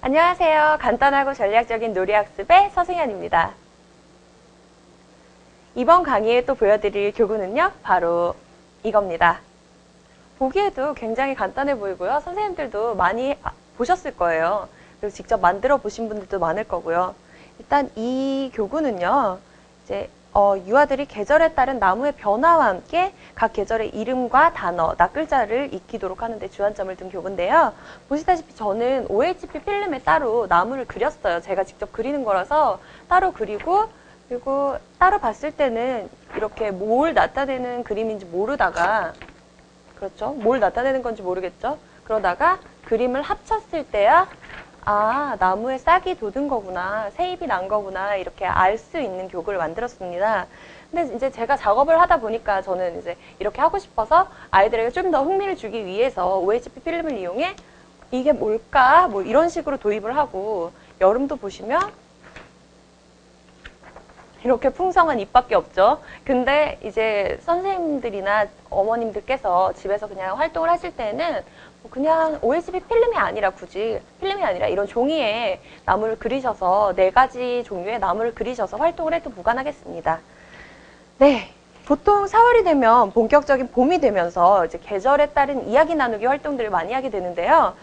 안녕하세요. 간단하고 전략적인 놀이학습의 서승현입니다. 이번 강의에 또 보여드릴 교구는요, 바로 이겁니다. 보기에도 굉장히 간단해 보이고요. 선생님들도 많이 보셨을 거예요. 그리고 직접 만들어 보신 분들도 많을 거고요. 일단 이 교구는요, 이제 유아들이 계절에 따른 나무의 변화와 함께 각 계절의 이름과 단어, 낱글자를 익히도록 하는데 주안점을 둔 교구인데요. 보시다시피 저는 OHP 필름에 따로 나무를 그렸어요. 제가 직접 그리는 거라서 따로 그리고, 그리고 따로 봤을 때는 이렇게 뭘 나타내는 그림인지 모르다가, 그렇죠? 뭘 나타내는 건지 모르겠죠? 그러다가 그림을 합쳤을 때야 나무에 싹이 돋은 거구나, 새잎이 난 거구나, 이렇게 알 수 있는 교구를 만들었습니다. 근데 이제 제가 작업을 하다 보니까 저는 이제 이렇게 하고 싶어서 아이들에게 좀 더 흥미를 주기 위해서 OHP 필름을 이용해 이게 뭘까? 뭐 이런 식으로 도입을 하고, 여름도 보시면 이렇게 풍성한 잎밖에 없죠. 근데 이제 선생님들이나 어머님들께서 집에서 그냥 활동을 하실 때는 그냥 OSB 필름이 아니라, 굳이 필름이 아니라 이런 종이에 나무를 그리셔서 4가지 종류의 나무를 그리셔서 활동을 해도 무관하겠습니다. 네. 보통 4월이 되면 본격적인 봄이 되면서 이제 계절에 따른 이야기 나누기 활동들을 많이 하게 되는데요.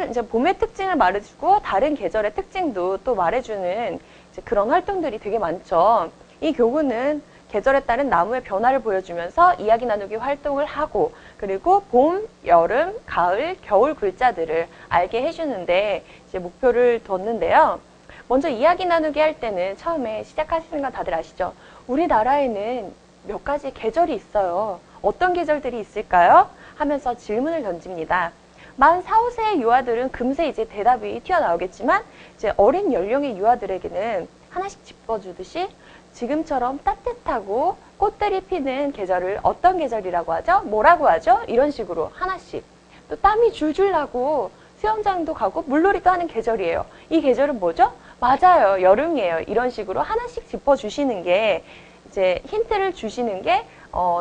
이제 봄의 특징을 말해주고 다른 계절의 특징도 또 말해주는 이제 그런 활동들이 되게 많죠. 이 교구는 계절에 따른 나무의 변화를 보여주면서 이야기 나누기 활동을 하고, 그리고 봄, 여름, 가을, 겨울 글자들을 알게 해주는데 이제 목표를 뒀는데요. 먼저 이야기 나누기 할 때는 처음에 시작하시는 건 다들 아시죠? 우리나라에는 몇 가지 계절이 있어요. 어떤 계절들이 있을까요? 하면서 질문을 던집니다. 만 4, 5세의 유아들은 금세 이제 대답이 튀어나오겠지만, 이제 어린 연령의 유아들에게는 하나씩 짚어주듯이 지금처럼 따뜻하고 꽃들이 피는 계절을 어떤 계절이라고 하죠? 뭐라고 하죠? 이런 식으로 하나씩. 또 땀이 줄줄 나고 수영장도 가고 물놀이도 하는 계절이에요. 이 계절은 뭐죠? 맞아요. 여름이에요. 이런 식으로 하나씩 짚어주시는 게, 이제 힌트를 주시는 게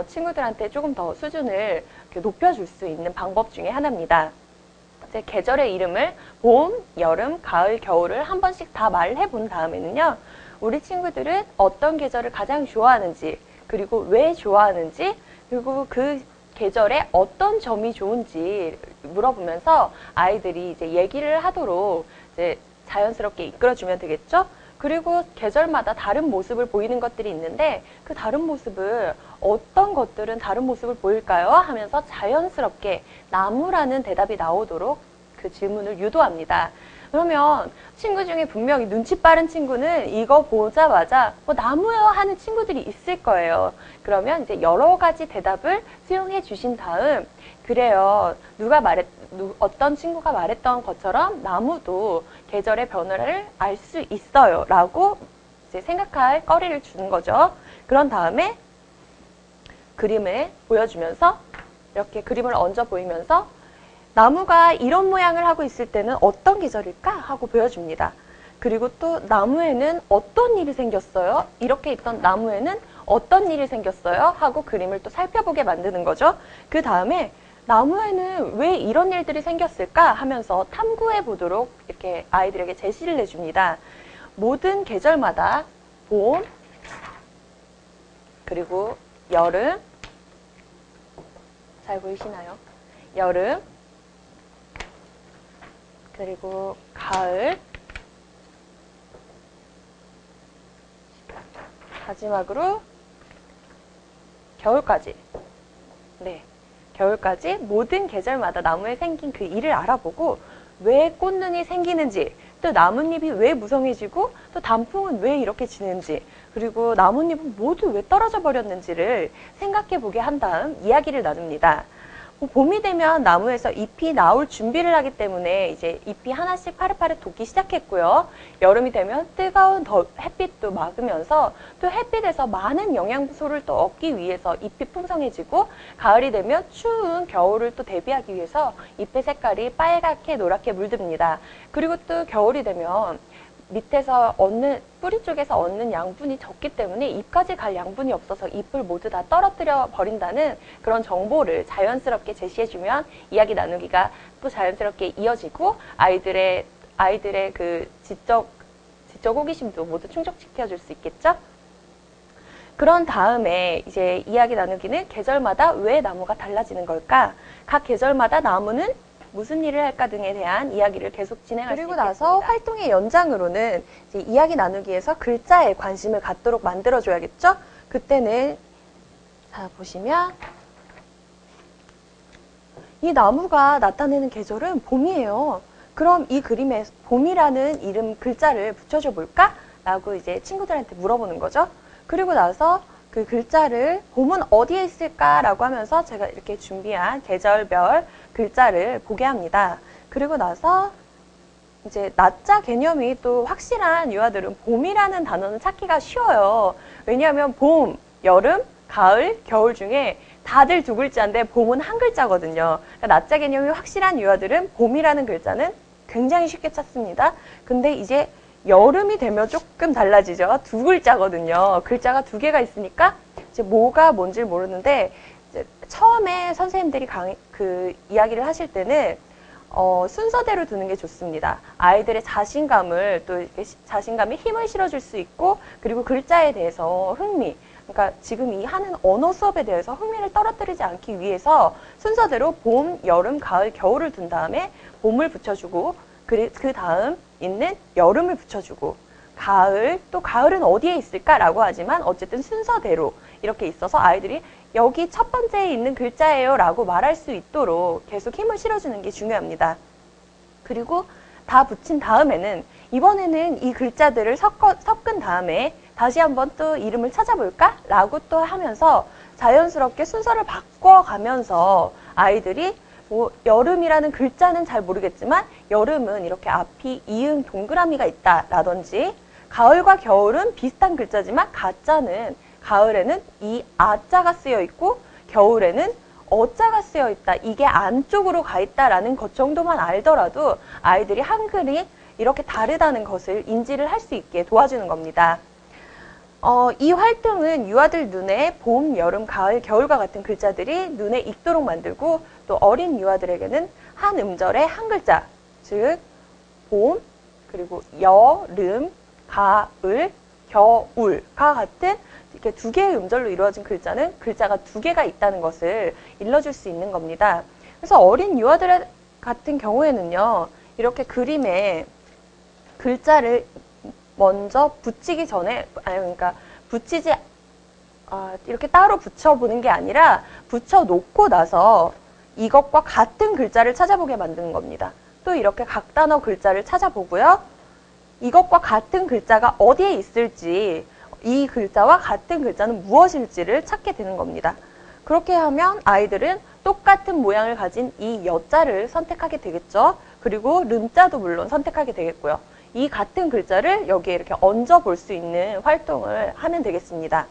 친구들한테 조금 더 수준을 높여줄 수 있는 방법 중에 하나입니다. 이제 계절의 이름을 봄, 여름, 가을, 겨울을 한 번씩 다 말해 본 다음에는요, 우리 친구들은 어떤 계절을 가장 좋아하는지, 그리고 왜 좋아하는지, 그리고 그 계절에 어떤 점이 좋은지 물어보면서 아이들이 이제 얘기를 하도록 이제 자연스럽게 이끌어주면 되겠죠? 그리고 계절마다 다른 모습을 보이는 것들이 있는데, 그 다른 모습을, 어떤 것들은 다른 모습을 보일까요? 하면서 자연스럽게 나무라는 대답이 나오도록 그 질문을 유도합니다. 그러면 친구 중에 분명히 눈치 빠른 친구는 이거 보자마자 나무요 하는 친구들이 있을 거예요. 그러면 이제 여러 가지 대답을 수용해 주신 다음, 그래요, 어떤 친구가 말했던 것처럼 나무도 계절의 변화를 알 수 있어요 라고 이제 생각할 거리를 주는 거죠. 그런 다음에 그림을 보여주면서, 이렇게 그림을 얹어 보이면서 나무가 이런 모양을 하고 있을 때는 어떤 계절일까 하고 보여줍니다. 그리고 또 나무에는 어떤 일이 생겼어요? 이렇게 있던 나무에는 어떤 일이 생겼어요? 하고 그림을 또 살펴보게 만드는 거죠. 그 다음에 나무에는 왜 이런 일들이 생겼을까 하면서 탐구해 보도록 이렇게 아이들에게 제시를 해줍니다. 모든 계절마다 봄, 그리고 여름, 잘 보이시나요? 여름, 그리고 가을, 마지막으로 겨울까지. 네, 겨울까지 모든 계절마다 나무에 생긴 그 일을 알아보고, 왜 꽃눈이 생기는지, 또 나뭇잎이 왜 무성해지고 또 단풍은 왜 이렇게 지는지, 그리고 나뭇잎은 모두 왜 떨어져 버렸는지를 생각해 보게 한 다음 이야기를 나눕니다. 봄이 되면 나무에서 잎이 나올 준비를 하기 때문에 이제 잎이 하나씩 파릇파릇 돋기 시작했고요. 여름이 되면 뜨거운 햇빛도 막으면서 또 햇빛에서 많은 영양소를 또 얻기 위해서 잎이 풍성해지고, 가을이 되면 추운 겨울을 또 대비하기 위해서 잎의 색깔이 빨갛게 노랗게 물듭니다. 그리고 또 겨울이 되면 밑에서 뿌리 쪽에서 얻는 양분이 적기 때문에 잎까지 갈 양분이 없어서 잎을 모두 다 떨어뜨려 버린다는 그런 정보를 자연스럽게 제시해주면 이야기 나누기가 또 자연스럽게 이어지고, 아이들의 아이들의 그 지적 호기심도 모두 충족시켜줄 수 있겠죠? 그런 다음에 이제 이야기 나누기는 계절마다 왜 나무가 달라지는 걸까? 각 계절마다 나무는 무슨 일을 할까 등에 대한 이야기를 계속 진행할 수 있겠습니다. 그리고 나서 활동의 연장으로는 이제 이야기 나누기에서 글자에 관심을 갖도록 만들어줘야겠죠? 그때는 자 보시면 이 나무가 나타내는 계절은 봄이에요. 그럼 이 그림에 봄이라는 이름 글자를 붙여줘 볼까? 라고 이제 친구들한테 물어보는 거죠. 그리고 나서 그 글자를 봄은 어디에 있을까라고 하면서 제가 이렇게 준비한 계절별 글자를 보게 합니다. 그리고 나서 이제 낮자 개념이 또 확실한 유아들은 봄이라는 단어는 찾기가 쉬워요. 왜냐하면 봄, 여름, 가을, 겨울 중에 다들 두 글자인데 봄은 한 글자거든요. 그러니까 낮자 개념이 확실한 유아들은 봄이라는 글자는 굉장히 쉽게 찾습니다. 근데 이제 여름이 되면 조금 달라지죠. 두 글자거든요. 글자가 두 개가 있으니까 이제 뭐가 뭔지를 모르는데 이제 처음에 선생님들이 이야기를 하실 때는 순서대로 두는 게 좋습니다. 아이들의 자신감을 또 이렇게 자신감에 힘을 실어줄 수 있고 그리고 글자에 대해서 흥미 그러니까 지금 이 하는 언어 수업에 대해서 흥미를 떨어뜨리지 않기 위해서 순서대로 봄, 여름, 가을, 겨울을 둔 다음에 봄을 붙여주고 그 다음 있는 여름을 붙여주고 가을, 또 가을은 어디에 있을까라고 하지만 어쨌든 순서대로 이렇게 있어서 아이들이 여기 첫 번째에 있는 글자예요 라고 말할 수 있도록 계속 힘을 실어주는 게 중요합니다. 그리고 다 붙인 다음에는 이번에는 이 글자들을 섞은 다음에 다시 한번 또 이름을 찾아볼까? 라고 또 하면서 자연스럽게 순서를 바꿔가면서 아이들이 뭐 여름이라는 글자는 잘 모르겠지만 여름은 이렇게 앞이 이응 동그라미가 있다 라든지 가을과 겨울은 비슷한 글자지만 가을에는 이 아자가 쓰여 있고 겨울에는 어자가 쓰여 있다. 이게 안쪽으로 가 있다라는 것 정도만 알더라도 아이들이 한글이 이렇게 다르다는 것을 인지를 할 수 있게 도와주는 겁니다. 이 활동은 유아들 눈에 봄, 여름, 가을, 겨울과 같은 글자들이 눈에 익도록 만들고 또 어린 유아들에게는 한 음절의 한 글자, 즉 봄, 그리고 여름, 가을, 겨울과 같은 이렇게 두 개의 음절로 이루어진 글자는 글자가 두 개가 있다는 것을 일러줄 수 있는 겁니다. 그래서 어린 유아들 같은 경우에는요, 이렇게 그림에 글자를 먼저 붙이기 전에, 그러니까 이렇게 따로 붙여보는 게 아니라 붙여놓고 나서 이것과 같은 글자를 찾아보게 만드는 겁니다. 또 이렇게 각 단어 글자를 찾아보고요. 이것과 같은 글자가 어디에 있을지, 이 글자와 같은 글자는 무엇일지를 찾게 되는 겁니다. 그렇게 하면 아이들은 똑같은 모양을 가진 이 여자를 선택하게 되겠죠. 그리고 름자도 물론 선택하게 되겠고요. 이 같은 글자를 여기에 이렇게 얹어 볼 수 있는 활동을 하면 되겠습니다.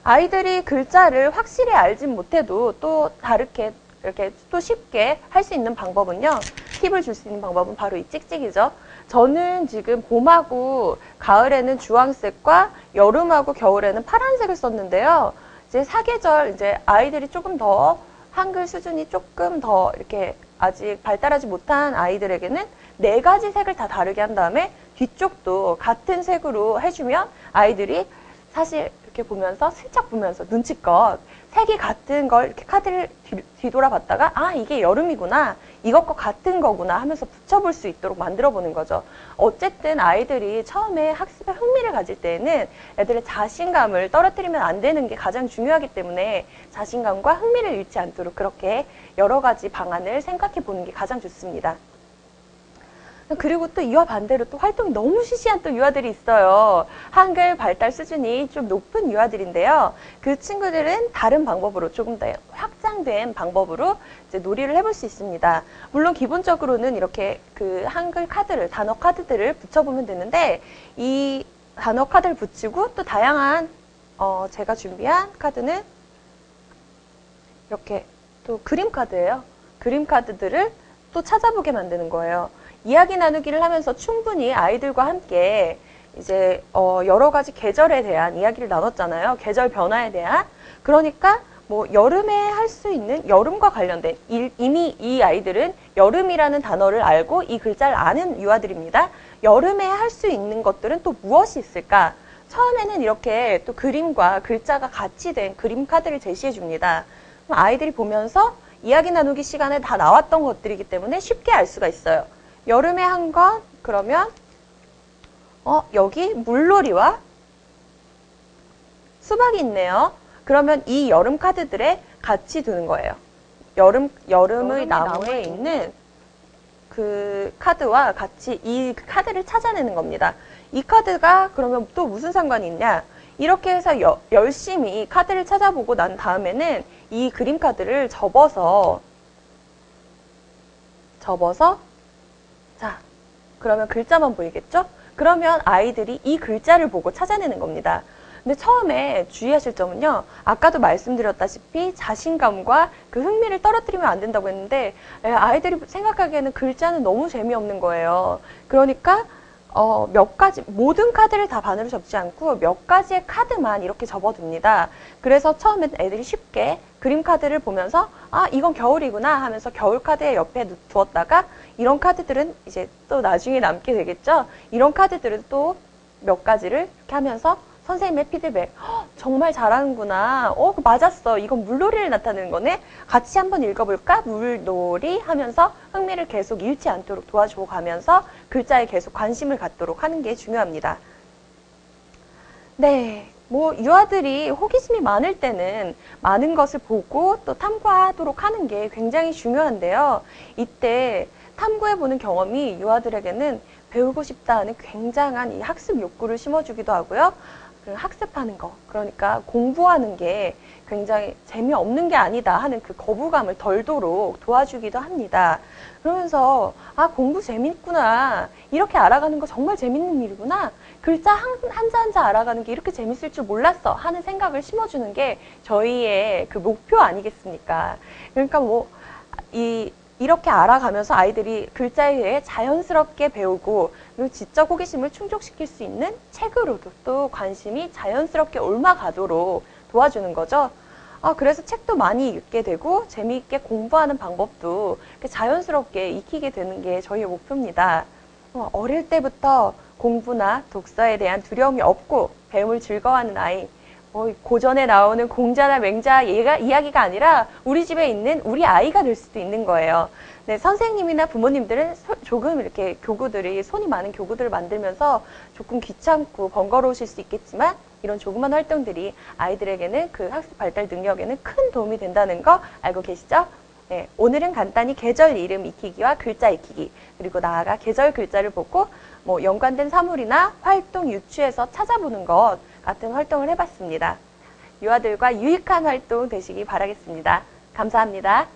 아이들이 글자를 확실히 알진 못해도 또 다르게 이렇게 또 쉽게 할 수 있는 방법은요. 팁을 줄 수 있는 방법은 바로 이 찍찍이죠. 저는 지금 봄하고 가을에는 주황색과 여름하고 겨울에는 파란색을 썼는데요. 이제 사계절 이제 아이들이 조금 더 한글 수준이 조금 더 이렇게 아직 발달하지 못한 아이들에게는 4가지 색을 다 다르게 한 다음에 뒤쪽도 같은 색으로 해주면 아이들이 사실 이렇게 보면서 슬쩍 보면서 눈치껏 색이 같은 걸 이렇게 카드를 뒤돌아봤다가 아 이게 여름이구나 이것과 같은 거구나 하면서 붙여볼 수 있도록 만들어 보는 거죠. 어쨌든 아이들이 처음에 학습에 흥미를 가질 때에는 애들의 자신감을 떨어뜨리면 안 되는 게 가장 중요하기 때문에 자신감과 흥미를 잃지 않도록 그렇게 여러 가지 방안을 생각해 보는 게 가장 좋습니다. 그리고 또 이와 반대로 또 활동이 너무 시시한 또 유아들이 있어요. 한글 발달 수준이 좀 높은 유아들인데요. 그 친구들은 다른 방법으로 조금 더 확장된 방법으로 이제 놀이를 해볼 수 있습니다. 물론 기본적으로는 이렇게 그 한글 카드를, 단어 카드들을 붙여보면 되는데 이 단어 카드를 붙이고 또 다양한 제가 준비한 카드는 이렇게 또 그림 카드예요. 그림 카드들을 또 찾아보게 만드는 거예요. 이야기 나누기를 하면서 충분히 아이들과 함께 이제 여러 가지 계절에 대한 이야기를 나눴잖아요. 계절 변화에 대한. 그러니까 뭐 여름에 할 수 있는 여름과 관련된 이미 이 아이들은 여름이라는 단어를 알고 이 글자를 아는 유아들입니다. 여름에 할 수 있는 것들은 또 무엇이 있을까? 처음에는 이렇게 또 그림과 글자가 같이 된 그림 카드를 제시해 줍니다. 그럼 아이들이 보면서 이야기 나누기 시간에 다 나왔던 것들이기 때문에 쉽게 알 수가 있어요. 여름에 한 건 그러면 여기 물놀이와 수박이 있네요. 그러면 이 여름 카드들에 같이 두는 거예요. 여름의 나무에 있는 그 카드와 같이 이 카드를 찾아내는 겁니다. 이 카드가 그러면 또 무슨 상관이 있냐? 이렇게 해서 열심히 카드를 찾아보고 난 다음에는 이 그림 카드를 접어서 자, 그러면 글자만 보이겠죠? 그러면 아이들이 이 글자를 보고 찾아내는 겁니다. 근데 처음에 주의하실 점은요. 아까도 말씀드렸다시피 자신감과 그 흥미를 떨어뜨리면 안 된다고 했는데 아이들이 생각하기에는 글자는 너무 재미없는 거예요. 그러니까 몇 가지, 모든 카드를 다 반으로 접지 않고 몇 가지의 카드만 이렇게 접어둡니다. 그래서 처음엔 애들이 쉽게 그림 카드를 보면서 아, 이건 겨울이구나 하면서 겨울 카드의 옆에 두었다가 이런 카드들은 이제 또 나중에 남게 되겠죠. 이런 카드들은 또 몇 가지를 이렇게 하면서 선생님의 피드백, 정말 잘하는구나. 맞았어. 이건 물놀이를 나타내는 거네. 같이 한번 읽어볼까? 물놀이 하면서 흥미를 계속 잃지 않도록 도와주고 가면서 글자에 계속 관심을 갖도록 하는 게 중요합니다. 네. 뭐 유아들이 호기심이 많을 때는 많은 것을 보고 또 탐구하도록 하는 게 굉장히 중요한데요. 이때 탐구해보는 경험이 유아들에게는 배우고 싶다 하는 굉장한 이 학습 욕구를 심어주기도 하고요. 학습하는 거, 그러니까 공부하는 게 굉장히 재미없는 게 아니다 하는 그 거부감을 덜도록 도와주기도 합니다. 그러면서 아, 공부 재밌구나. 이렇게 알아가는 거 정말 재밌는 일이구나. 글자 한자 한자 알아가는 게 이렇게 재밌을 줄 몰랐어 하는 생각을 심어주는 게 저희의 그 목표 아니겠습니까? 그러니까 뭐 이렇게 알아가면서 아이들이 글자에 대해 자연스럽게 배우고 그리고 지적 호기심을 충족시킬 수 있는 책으로도 또 관심이 자연스럽게 옮아가도록 도와주는 거죠. 그래서 책도 많이 읽게 되고 재미있게 공부하는 방법도 자연스럽게 익히게 되는 게 저희의 목표입니다. 어릴 때부터 공부나 독서에 대한 두려움이 없고 배움을 즐거워하는 아이, 고전에 나오는 공자나 맹자 이야기가 아니라 우리 집에 있는 우리 아이가 될 수도 있는 거예요. 네, 선생님이나 부모님들은 조금 이렇게 교구들이 손이 많은 교구들을 만들면서 조금 귀찮고 번거로우실 수 있겠지만 이런 조그만 활동들이 아이들에게는 그 학습 발달 능력에는 큰 도움이 된다는 거 알고 계시죠? 네, 오늘은 간단히 계절 이름 익히기와 글자 익히기, 그리고 나아가 계절 글자를 보고 뭐 연관된 사물이나 활동 유추해서 찾아보는 것 같은 활동을 해봤습니다. 유아들과 유익한 활동 되시기 바라겠습니다. 감사합니다.